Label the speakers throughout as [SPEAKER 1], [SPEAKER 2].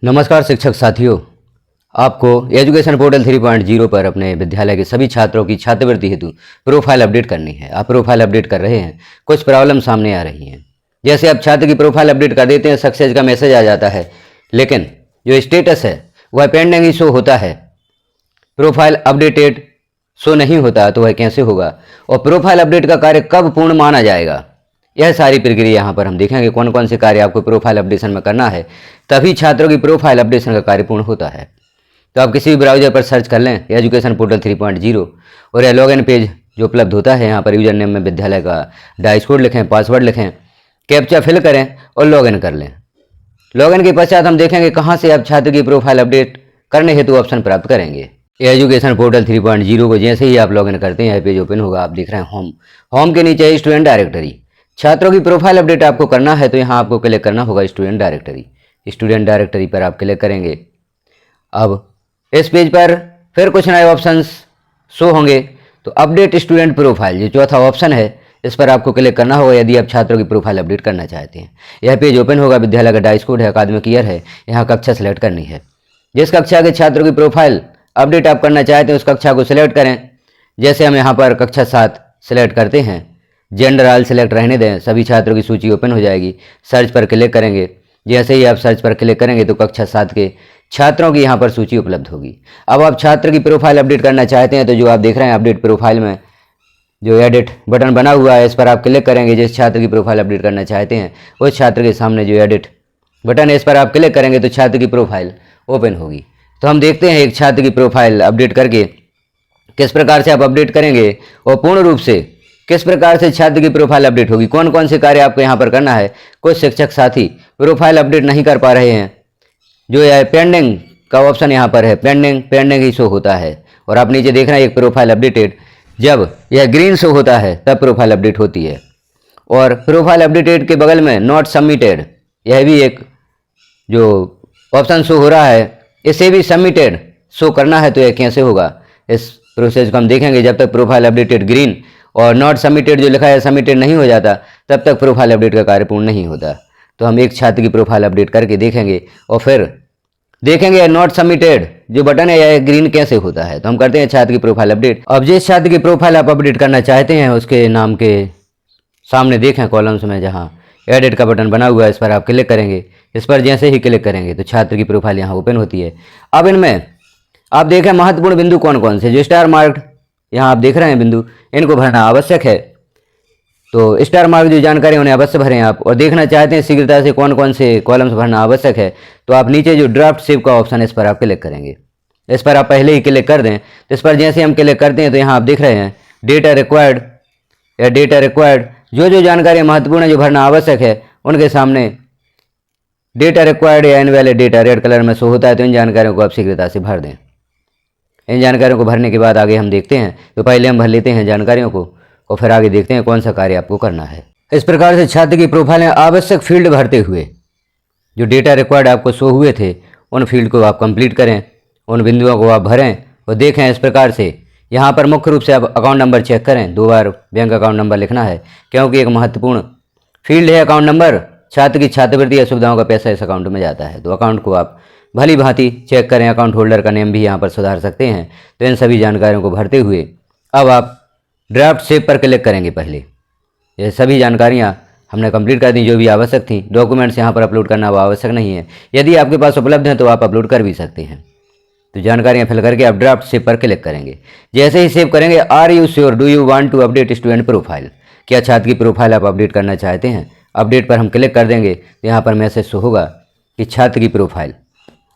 [SPEAKER 1] नमस्कार शिक्षक साथियों, आपको एजुकेशन पोर्टल 3.0 पर अपने विद्यालय के सभी छात्रों की छात्रवृत्ति हेतु प्रोफाइल अपडेट करनी है। आप प्रोफाइल अपडेट कर रहे हैं, कुछ प्रॉब्लम सामने आ रही हैं। जैसे आप छात्र की प्रोफाइल अपडेट कर देते हैं, सक्सेस का मैसेज आ जाता है, लेकिन जो स्टेटस है वह पेंडिंग ही शो होता है। प्रोफाइल अपडेटेड शो नहीं होता तो वह कैसे होगा, और प्रोफाइल अपडेट का कार्य कब पूर्ण माना जाएगा, यह सारी प्रक्रिया यहाँ पर हम देखेंगे। कौन कौन से कार्य आपको प्रोफाइल अपडेशन में करना है, तभी छात्रों की प्रोफाइल अपडेशन का कार्य पूर्ण होता है। तो आप किसी भी ब्राउजर पर सर्च कर लें एजुकेशन पोर्टल 3.0 और यह लॉगिन पेज जो उपलब्ध होता है, यहाँ पर यूजर नेम में विद्यालय का डाइस कोड लिखें, पासवर्ड लिखें, कैप्चा फिल करें और लॉगिन कर लें। लॉगिन के पश्चात हम देखेंगे कहाँ से आप छात्र की प्रोफाइल अपडेट करने हेतु ऑप्शन प्राप्त करेंगे। एजुकेशन पोर्टल 3.0 को जैसे ही आप लॉगिन करते हैं, पेज ओपन होगा। आप देख रहे हैं होम के नीचे स्टूडेंट डायरेक्टरी। छात्रों की प्रोफाइल अपडेट आपको करना है तो यहाँ आपको क्लिक करना होगा स्टूडेंट डायरेक्टरी। स्टूडेंट डायरेक्टरी पर आप क्लिक करेंगे। अब इस पेज पर फिर कुछ नए ऑप्शंस शो होंगे, तो अपडेट स्टूडेंट प्रोफाइल जो चौथा ऑप्शन है, इस पर आपको क्लिक करना होगा यदि आप छात्रों की प्रोफाइल अपडेट करना चाहते हैं। यह पेज ओपन होगा। विद्यालय का डाइस कोड है, अकादमिक ईयर है, यहाँ कक्षा सेलेक्ट करनी है। जिस कक्षा के छात्रों की प्रोफाइल अपडेट आप करना चाहते हैं उस कक्षा को सिलेक्ट करें। जैसे हम यहाँ पर कक्षा 7 सिलेक्ट करते हैं, जेंडर ऑल सेलेक्ट रहने दें, सभी छात्रों की सूची ओपन हो जाएगी। सर्च पर क्लिक करेंगे। जैसे ही आप सर्च पर क्लिक करेंगे तो कक्षा 7 के छात्रों की यहाँ पर सूची उपलब्ध होगी। अब आप छात्र की प्रोफाइल अपडेट करना चाहते हैं तो जो आप देख रहे हैं अपडेट प्रोफाइल में जो एडिट बटन बना हुआ है, इस पर आप क्लिक करेंगे। जिस छात्र की प्रोफाइल अपडेट करना चाहते हैं उस छात्र के सामने जो एडिट बटन है, इस पर आप क्लिक करेंगे तो छात्र की प्रोफाइल ओपन होगी। तो हम देखते हैं एक छात्र की प्रोफाइल अपडेट करके किस प्रकार से आप अपडेट करेंगे और पूर्ण रूप से किस प्रकार से छात्र की प्रोफाइल अपडेट होगी, कौन कौन से कार्य आपको यहाँ पर करना है। कुछ शिक्षक साथी प्रोफाइल अपडेट नहीं कर पा रहे हैं, जो यह पेंडिंग का ऑप्शन यहाँ पर है, पेंडिंग ही शो होता है। और आप नीचे देख रहे हैं एक प्रोफाइल अपडेटेड, जब यह ग्रीन शो होता है तब प्रोफाइल अपडेट होती है। और प्रोफाइल अपडेटेड के बगल में नॉट सबमिटेड, यह भी एक जो ऑप्शन शो हो रहा है, इसे भी सबमिटेड शो करना है। तो यह कैसे होगा, इस प्रोसेस को हम देखेंगे। जब तक प्रोफाइल अपडेटेड ग्रीन और नॉट सबमिटेड जो लिखा है सबमिटेड नहीं हो जाता, तब तक प्रोफाइल अपडेट का कार्य पूर्ण नहीं होता। तो हम एक छात्र की प्रोफाइल अपडेट करके देखेंगे और फिर देखेंगे नॉट सबमिटेड जो बटन है यह ग्रीन कैसे होता है। तो हम करते हैं छात्र की प्रोफाइल अपडेट। अब जिस छात्र की प्रोफाइल आप अपडेट करना चाहते हैं उसके नाम के सामने देखें कॉलम्स में जहाँ एडिट का बटन बना हुआ है, इस पर आप क्लिक करेंगे। इस पर जैसे ही क्लिक करेंगे तो छात्र की प्रोफाइल यहाँ ओपन होती है। अब इनमें आप देखें महत्वपूर्ण बिंदु कौन कौन से, जो स्टार मार्क यहाँ आप देख रहे हैं बिंदु, इनको भरना आवश्यक है। तो स्टार मार्क जो जानकारी उन्हें अवश्य भरें आप। और देखना चाहते हैं शीघ्रता से कौन कौन से कॉलम्स भरना आवश्यक है, तो आप नीचे जो ड्राफ्ट सेव का ऑप्शन है इस पर आप क्लिक करेंगे। इस पर आप पहले ही क्लिक कर दें। तो इस पर जैसे हम क्लिक करते हैं तो यहाँ आप देख रहे हैं डेटा रिक्वायर्ड या डेटा रिक्वायर्ड, जो जानकारी महत्वपूर्ण है जो भरना आवश्यक है उनके सामने डेटा रिक्वायर्ड या इनवैलिड डेटा रेड कलर में शो होता है। तो इन जानकारियों को आप शीघ्रता से भर दें। इन जानकारियों को भरने के बाद आगे हम देखते हैं, तो पहले हम भर लेते हैं जानकारियों को और फिर आगे देखते हैं कौन सा कार्य आपको करना है। इस प्रकार से छात्र की प्रोफाइल में आवश्यक फील्ड भरते हुए जो डेटा रिक्वायर्ड आपको शो हुए थे उन फील्ड को आप कंप्लीट करें, उन बिंदुओं को आप भरें और देखें। इस प्रकार से यहाँ पर मुख्य रूप से आप अकाउंट नंबर चेक करें। 2 बार बैंक अकाउंट नंबर लिखना है, क्योंकि एक महत्वपूर्ण फील्ड है अकाउंट नंबर। छात्र की छात्रवृत्ति या सुविधाओं का पैसा इस अकाउंट में जाता है, तो अकाउंट को आप भली भांति चेक करें। अकाउंट होल्डर का नेम भी यहाँ पर सुधार सकते हैं। तो इन सभी जानकारियों को भरते हुए अब आप ड्राफ्ट सेव पर क्लिक करेंगे। पहले ये सभी जानकारियाँ हमने कंप्लीट कर दी जो भी आवश्यक थी। डॉक्यूमेंट्स यहाँ पर अपलोड करना वो आवश्यक नहीं है, यदि आपके पास उपलब्ध हैं तो आप अपलोड कर भी सकते हैं। तो जानकारियाँ फिल करके आप ड्राफ्ट सेव पर क्लिक करेंगे। जैसे ही सेव करेंगे, are you sure, do you want to update student profile, क्या छात्र की प्रोफाइल आप अपडेट करना चाहते हैं। अपडेट पर हम क्लिक कर देंगे तो यहाँ पर मैसेज शो होगा कि छात्र की प्रोफाइल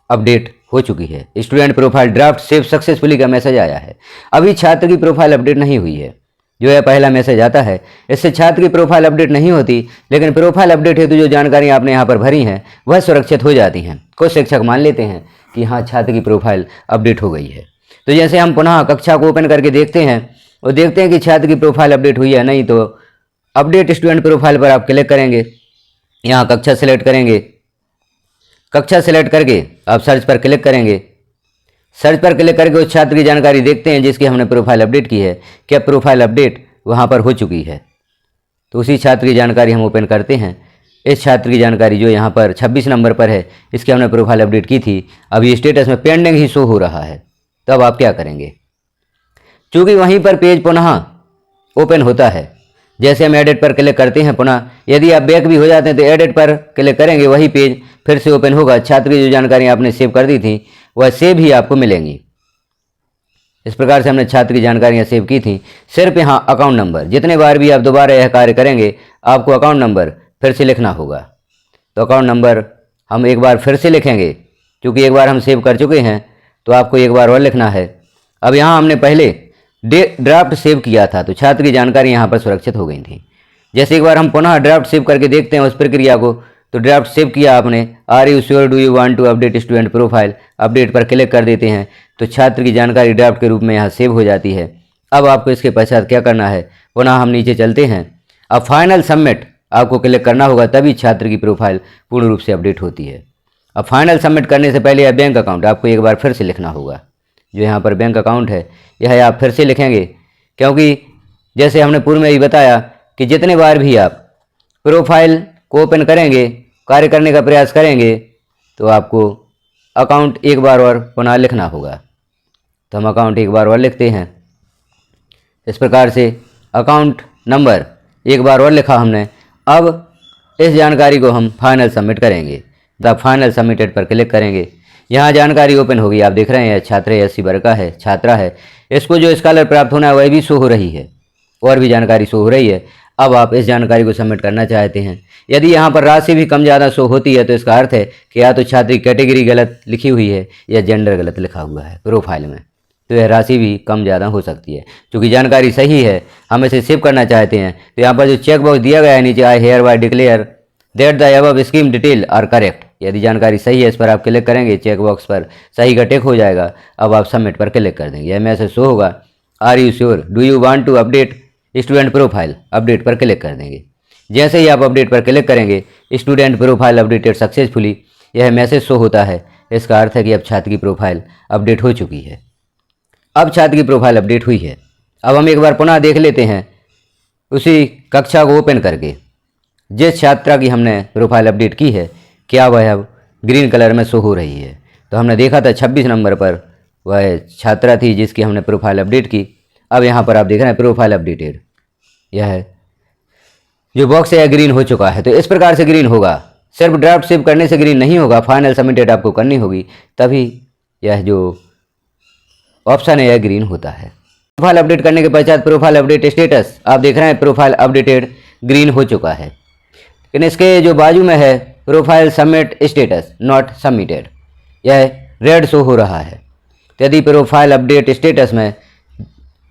[SPEAKER 1] अपडेट हो चुकी है। Student profile draft save successfully का मैसेज आया है। अभी छात्र की प्रोफाइल अपडेट नहीं हुई है, जो यह पहला मैसेज आता है इससे छात्र की प्रोफाइल अपडेट नहीं होती, लेकिन प्रोफाइल अपडेट हेतु जो जानकारी आपने यहाँ पर भरी हैं वह सुरक्षित हो जाती हैं। कुछ शिक्षक मान लेते हैं कि हाँ छात्र की प्रोफाइल अपडेट हो गई है। तो जैसे हम पुनः कक्षा को ओपन करके देखते हैं और देखते हैं कि छात्र की प्रोफाइल अपडेट हुई है नहीं, तो अपडेट स्टूडेंट प्रोफाइल पर आप क्लिक करेंगे। यहाँ कक्षा सेलेक्ट करेंगे। कक्षा सेलेक्ट करके आप सर्च पर क्लिक करेंगे। सर्च पर क्लिक करके उस छात्र की जानकारी देखते हैं जिसकी हमने प्रोफाइल अपडेट की है, क्या प्रोफाइल अपडेट वहाँ पर हो चुकी है। तो उसी छात्र की जानकारी हम ओपन करते हैं। इस छात्र की जानकारी जो यहाँ पर 26 नंबर पर है, इसकी हमने प्रोफाइल अपडेट की थी, अब ये स्टेटस में पेंडिंग ही शो हो रहा है। तो अब आप क्या करेंगे, चूँकि वहीं पर पेज पुनः ओपन होता है, जैसे हम एडिट पर क्लिक करते हैं पुनः, यदि आप बैक भी हो जाते हैं तो एडिट पर क्लिक करेंगे, वही पेज फिर से ओपन होगा। छात्र की जो जानकारी आपने सेव कर दी थी वह सेव ही आपको मिलेंगी। इस प्रकार से हमने छात्र की जानकारियाँ सेव की थी। सिर्फ यहाँ अकाउंट नंबर, जितने बार भी आप दोबारा यह कार्य करेंगे आपको अकाउंट नंबर फिर से लिखना होगा। तो अकाउंट नंबर हम एक बार फिर से लिखेंगे, क्योंकि एक बार हम सेव कर चुके हैं तो आपको एक बार और लिखना है। अब यहाँ हमने पहले ड्राफ्ट सेव किया था तो छात्र की जानकारी यहाँ पर सुरक्षित हो गई थी। जैसे एक बार हम पुनः ड्राफ्ट सेव करके देखते हैं उस प्रक्रिया को, तो ड्राफ्ट सेव किया आपने, are you sure do you want to update student profile, update पर क्लिक कर देते हैं तो छात्र की जानकारी ड्राफ्ट के रूप में यहाँ सेव हो जाती है। अब आपको इसके पश्चात क्या करना है, पुनः हम नीचे चलते हैं। अब फाइनल सबमिट आपको क्लिक करना होगा, तभी छात्र की प्रोफाइल पूर्ण रूप से अपडेट होती है। अब फाइनल सबमिट करने से पहले यह बैंक अकाउंट आपको एक बार फिर से लिखना होगा। जो यहाँ पर बैंक अकाउंट है यह आप फिर से लिखेंगे, क्योंकि जैसे हमने पूर्व में ही बताया कि जितने बार भी आप प्रोफाइल को ओपन करेंगे, कार्य करने का प्रयास करेंगे, तो आपको अकाउंट एक बार और पुनः लिखना होगा। तो हम अकाउंट एक बार और लिखते हैं। इस प्रकार से अकाउंट नंबर एक बार और लिखा हमने। अब इस जानकारी को हम फाइनल सबमिट करेंगे। द फाइनल सबमिटेड पर क्लिक करेंगे, यहाँ जानकारी ओपन होगी। आप देख रहे हैं छात्र 80 वर्ग का है, छात्रा है, इसको जो स्कॉलर प्राप्त होना है वह भी शो हो रही है, और भी जानकारी शो हो रही है। अब आप इस जानकारी को सबमिट करना चाहते हैं। यदि यहाँ पर राशि भी कम ज़्यादा शो होती है तो इसका अर्थ है कि या तो छात्र की कैटेगरी गलत लिखी हुई है या जेंडर गलत लिखा हुआ है प्रोफाइल में, तो यह राशि भी कम ज़्यादा हो सकती है। क्योंकि जानकारी सही है, हम इसे सेव करना चाहते हैं, तो यहाँ पर जो चेक बॉक्स दिया गया है नीचे, I hereby declare that the above scheme detail are correct, यदि जानकारी सही है इस पर आप क्लिक करेंगे, चेक बॉक्स पर सही का टिक हो जाएगा। अब आप सबमिट पर क्लिक कर देंगे, यह मैसेज शो होगा, are you sure do you want to update student profile, update पर क्लिक कर देंगे। जैसे ही आप अपडेट पर क्लिक करेंगे, स्टूडेंट प्रोफाइल अपडेटेड सक्सेसफुली, यह मैसेज शो होता है। इसका अर्थ है कि अब छात्र की प्रोफाइल अपडेट हो चुकी है। अब छात्र की प्रोफाइल अपडेट हुई है। अब हम एक बार पुनः देख लेते हैं उसी कक्षा को ओपन करके, जिस छात्रा की हमने प्रोफाइल अपडेट की है, क्या वह अब ग्रीन कलर में शो हो रही है। तो हमने देखा था 26 नंबर पर वह छात्रा थी जिसकी हमने प्रोफाइल अपडेट की। अब यहाँ पर आप देख रहे हैं प्रोफाइल अपडेटेड, यह जो बॉक्स है यह ग्रीन हो चुका है। तो इस प्रकार से ग्रीन होगा, सिर्फ ड्राफ्ट सेव करने से ग्रीन नहीं होगा, फाइनल सबमिटेड आपको करनी होगी, तभी यह जो ऑप्शन है यह ग्रीन होता है। प्रोफाइल अपडेट करने के पश्चात प्रोफाइल अपडेट स्टेटस आप देख रहे हैं प्रोफाइल अपडेटेड ग्रीन हो चुका है, लेकिन इसके जो बाजू में है profile submit status not submitted, यह रेड शो हो रहा है। तो यदि प्रोफाइल अपडेट स्टेटस में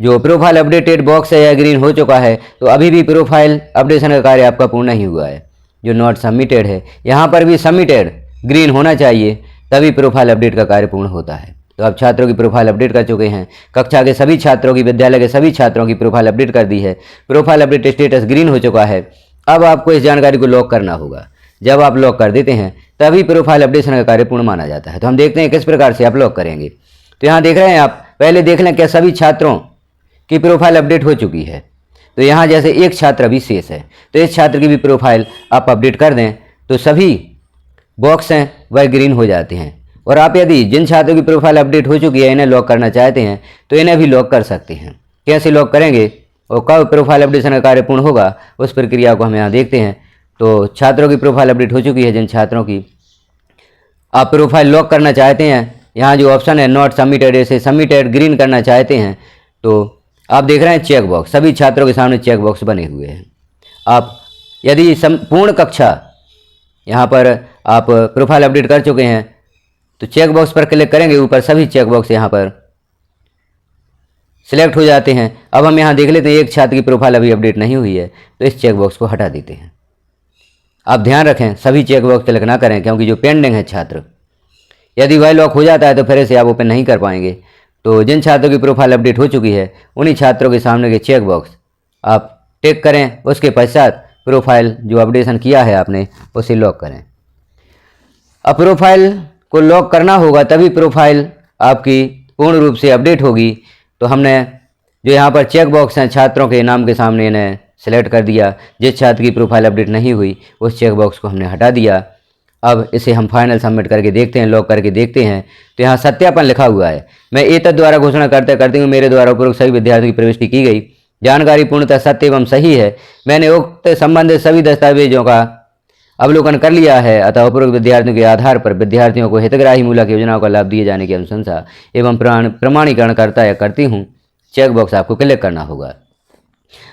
[SPEAKER 1] जो प्रोफाइल अपडेटेड बॉक्स है यह ग्रीन हो चुका है, तो अभी भी प्रोफाइल अपडेशन का कार्य आपका पूर्ण नहीं हुआ है। जो नॉट सबमिटेड है यहाँ पर भी सबमिटेड ग्रीन होना चाहिए, तभी प्रोफाइल अपडेट का कार्य पूर्ण होता है। तो अब छात्रों की प्रोफाइल अपडेट कर चुके हैं, कक्षा के सभी छात्रों की, विद्यालय के सभी छात्रों की प्रोफाइल अपडेट कर दी है, प्रोफाइल अपडेट स्टेटस ग्रीन हो चुका है। अब आपको इस जानकारी को लॉक करना होगा। जब आप लॉक कर देते हैं तभी प्रोफाइल अपडेशन का कार्य पूर्ण माना जाता है। तो हम देखते हैं किस प्रकार से आप लॉक करेंगे। तो यहाँ देख रहे हैं आप, पहले देख लें क्या सभी छात्रों की प्रोफाइल अपडेट हो चुकी है। तो यहाँ जैसे एक छात्र अभी शेष है, तो इस छात्र की भी प्रोफाइल आप अपडेट कर दें तो सभी बॉक्स हैं वह ग्रीन हो जाते हैं। और आप यदि जिन छात्रों की प्रोफाइल अपडेट हो चुकी है इन्हें लॉक करना चाहते हैं तो इन्हें भी लॉक कर सकते हैं। कैसे लॉक करेंगे और कब प्रोफाइल अपडेशन का कार्य पूर्ण होगा, उस प्रक्रिया को हम यहाँ देखते हैं। तो छात्रों की प्रोफाइल अपडेट हो चुकी है, जिन छात्रों की आप प्रोफाइल लॉक करना चाहते हैं, यहाँ जो ऑप्शन है नॉट सबमिटेड, इसे सबमिटेड ग्रीन करना चाहते हैं, तो आप देख रहे हैं चेक बॉक्स, सभी छात्रों के सामने चेक बॉक्स बने हुए हैं। आप यदि संपूर्ण कक्षा यहाँ पर आप प्रोफाइल अपडेट कर चुके हैं तो चेक बॉक्स पर क्लिक करेंगे, ऊपर सभी चेक बॉक्स यहाँ पर सिलेक्ट हो जाते हैं। अब हम यहाँ देख लेते हैं एक छात्र की प्रोफाइल अभी अपडेट नहीं हुई है, तो इस चेक बॉक्स को हटा देते हैं। आप ध्यान रखें सभी चेक बॉक्स क्लिक ना करें, क्योंकि जो पेंडिंग है छात्र, यदि वह लॉक हो जाता है तो फिर इसे आप ओपन नहीं कर पाएंगे। तो जिन छात्रों की प्रोफाइल अपडेट हो चुकी है उन्हीं छात्रों के सामने के चेक बॉक्स आप टिक करें, उसके पश्चात प्रोफाइल जो अपडेशन किया है आपने उसे लॉक करें। अब प्रोफाइल को लॉक करना होगा तभी प्रोफाइल आपकी पूर्ण रूप से अपडेट होगी। तो हमने जो यहाँ पर चेक बॉक्स हैं छात्रों के नाम के सामने इन्हें सिलेक्ट कर दिया। जिस छात्र की प्रोफाइल अपडेट नहीं हुई उस चेकबॉक्स को हमने हटा दिया। अब इसे हम फाइनल सबमिट करके देखते हैं, लॉक करके देखते हैं तो यहाँ सत्यापन लिखा हुआ है। मैं एतद द्वारा घोषणा करते हूँ मेरे द्वारा उपरोक्त सभी विद्यार्थियों की प्रविष्टि की गई जानकारी पूर्णतः सत्य एवं सही है। मैंने उक्त संबंधित सभी दस्तावेजों का अवलोकन कर लिया है, अतः उपरोक्त विद्यार्थियों के आधार पर विद्यार्थियों को हितग्राही मूलक योजनाओं का लाभ दिए जाने की अनुशंसा एवं प्रमाणीकरण करता या करती हूँ। चेक बॉक्स आपको क्लिक करना होगा।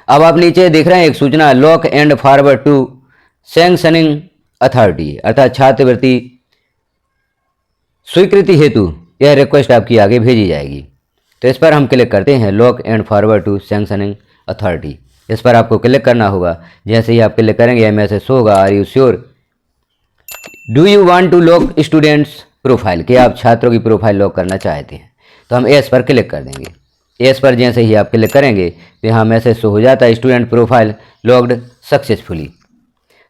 [SPEAKER 1] अब आप नीचे देख रहे हैं एक सूचना, lock and forward to sanctioning authority, अर्थात छात्रवृत्ति स्वीकृति हेतु यह रिक्वेस्ट आपकी आगे भेजी जाएगी। तो इस पर हम क्लिक करते हैं, lock and forward to sanctioning authority. इस पर आपको क्लिक करना होगा। जैसे ही आप क्लिक करेंगे मैसेज शो होगा, are you sure, do you want to lock students profile, कि आप छात्रों की प्रोफाइल लॉक करना चाहते हैं। तो हम एस पर क्लिक कर देंगे। एस पर जैसे ही आप क्लिक करेंगे तो यहाँ मैसेज शो हो जाता है, स्टूडेंट प्रोफाइल लॉक्ड सक्सेसफुली।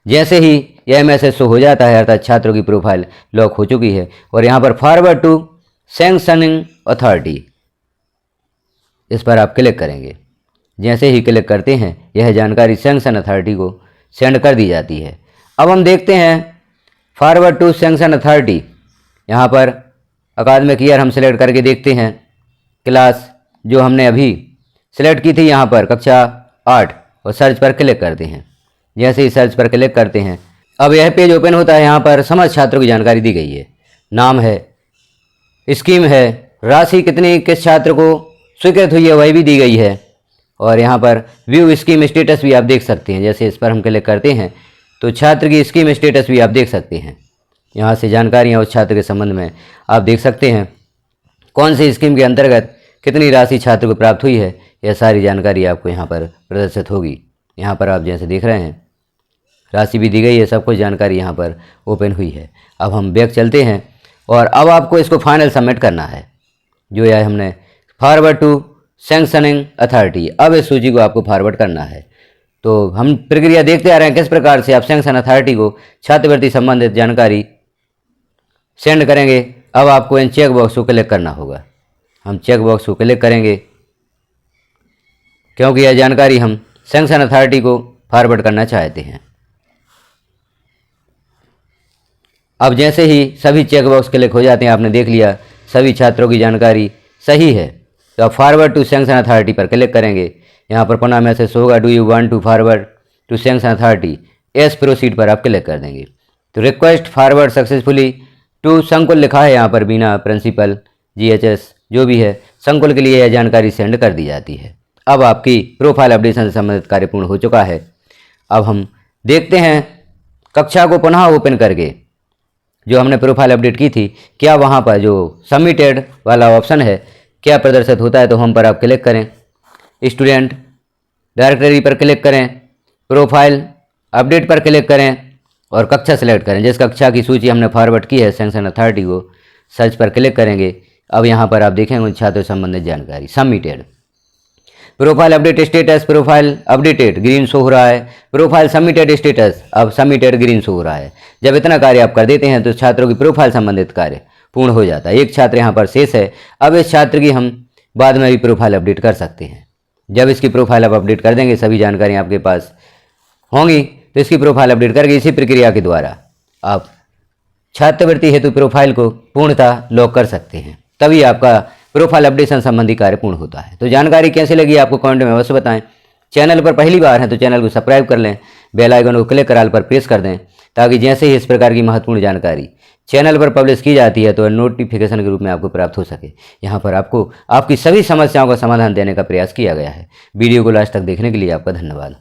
[SPEAKER 1] जैसे ही यह मैसेज शो हो जाता है अर्थात छात्रों की प्रोफाइल लॉक हो चुकी है। और यहाँ पर फॉरवर्ड टू सैंक्शनिंग अथॉरिटी, इस पर आप क्लिक करेंगे। जैसे ही क्लिक करते हैं यह जानकारी सैंक्शन अथॉरिटी को सेंड कर दी जाती है। अब हम देखते हैं फॉरवर्ड टू सैंक्शन अथॉरिटी, यहाँ पर अकादमिक ईयर हम सिलेक्ट करके देखते हैं। क्लास जो हमने अभी सिलेक्ट की थी यहाँ पर कक्षा 8, और सर्च पर क्लिक करते हैं। जैसे ही सर्च पर क्लिक करते हैं अब यह पेज ओपन होता है। यहाँ पर समस्त छात्रों की जानकारी दी गई है, नाम है, स्कीम है, राशि कितनी किस छात्र को स्वीकृत हुई है वही भी दी गई है। और यहाँ पर व्यू स्कीम स्टेटस भी आप देख सकते हैं। जैसे इस पर हम क्लिक करते हैं तो छात्र की स्कीम स्टेटस भी आप देख सकते हैं। यहाँ से जानकारियाँ उस छात्र के संबंध में आप देख सकते हैं, कौन सी स्कीम के अंतर्गत कितनी राशि छात्र को प्राप्त हुई है, यह सारी जानकारी आपको यहाँ पर प्रदर्शित होगी। यहाँ पर आप जैसे देख रहे हैं राशि भी दी गई है, सब कुछ जानकारी यहाँ पर ओपन हुई है। अब हम बैक चलते हैं और अब आपको इसको फाइनल सबमिट करना है, जो यह हमने फॉरवर्ड टू सैंक्शनिंग अथॉरिटी। अब इस सूची को आपको फॉरवर्ड करना है। तो हम प्रक्रिया देखते आ रहे हैं किस प्रकार से आप सैंक्शन अथॉरिटी को छात्रवृत्ति संबंधित जानकारी सेंड करेंगे। अब आपको इन चेक बॉक्स को क्लिक करना होगा। हम चेक बॉक्स को क्लिक करेंगे क्योंकि यह जानकारी हम सैंक्शन अथॉरिटी को फॉरवर्ड करना चाहते हैं। अब जैसे ही सभी चेक बॉक्स क्लिक हो जाते हैं, आपने देख लिया सभी छात्रों की जानकारी सही है, तो आप फॉरवर्ड टू सैंक्शन अथॉरिटी पर क्लिक करेंगे। यहाँ पर पुनः मैसेज होगा, do you want to forward to sanction authority, yes proceed पर आप क्लिक कर देंगे। तो रिक्वेस्ट फॉरवर्ड सक्सेसफुली टू संकुल लिखा है यहाँ पर, बीना प्रिंसिपल GHS जो भी है संकुल के लिए यह जानकारी सेंड कर दी जाती है। अब आपकी प्रोफाइल अपडेशन से संबंधित कार्य पूर्ण हो चुका है। अब हम देखते हैं कक्षा को पुनः ओपन करके जो हमने प्रोफाइल अपडेट की थी, क्या वहाँ पर जो सबमिटेड वाला ऑप्शन है क्या प्रदर्शित होता है। तो होम पर आप क्लिक करें, स्टूडेंट डायरेक्टरी पर क्लिक करें, प्रोफाइल अपडेट पर क्लिक करें और कक्षा सेलेक्ट करें। जिस कक्षा की सूची हमने फॉरवर्ड की है सैंक्शन अथॉरिटी को, सर्च पर क्लिक करेंगे। अब यहाँ पर आप देखेंगे उन छात्रों से संबंधित जानकारी submitted, profile update status, profile updated green show हो रहा है, प्रोफाइल सबमिटेड स्टेटस अब सबमिटेड ग्रीन शो हो रहा है। जब इतना कार्य आप कर देते हैं तो छात्रों की प्रोफाइल संबंधित कार्य पूर्ण हो जाता है। एक छात्र यहाँ पर शेष है। अब इस छात्र की हम बाद में भी प्रोफाइल अपडेट कर सकते हैं। जब इसकी प्रोफाइल आप अपडेट कर देंगे सभी जानकारी आपके पास होंगी, तो इसकी प्रोफाइल अपडेट करके इसी प्रक्रिया के द्वारा आप छात्रवृत्ति हेतु प्रोफाइल को पूर्णतः लॉक कर सकते हैं। तभी आपका प्रोफाइल अपडेशन संबंधी कार्य पूर्ण होता है। तो जानकारी कैसी लगी आपको कमेंट में अवश्य बताएं। चैनल पर पहली बार हैं तो चैनल को सब्सक्राइब कर लें, बेल आइकन को क्लिक कर ऑल पर प्रेस कर दें, ताकि जैसे ही इस प्रकार की महत्वपूर्ण जानकारी चैनल पर पब्लिश की जाती है तो नोटिफिकेशन के रूप में आपको प्राप्त हो सके। यहाँ पर आपको आपकी सभी समस्याओं का समाधान देने का प्रयास किया गया है। वीडियो को लास्ट तक देखने के लिए आपका धन्यवाद।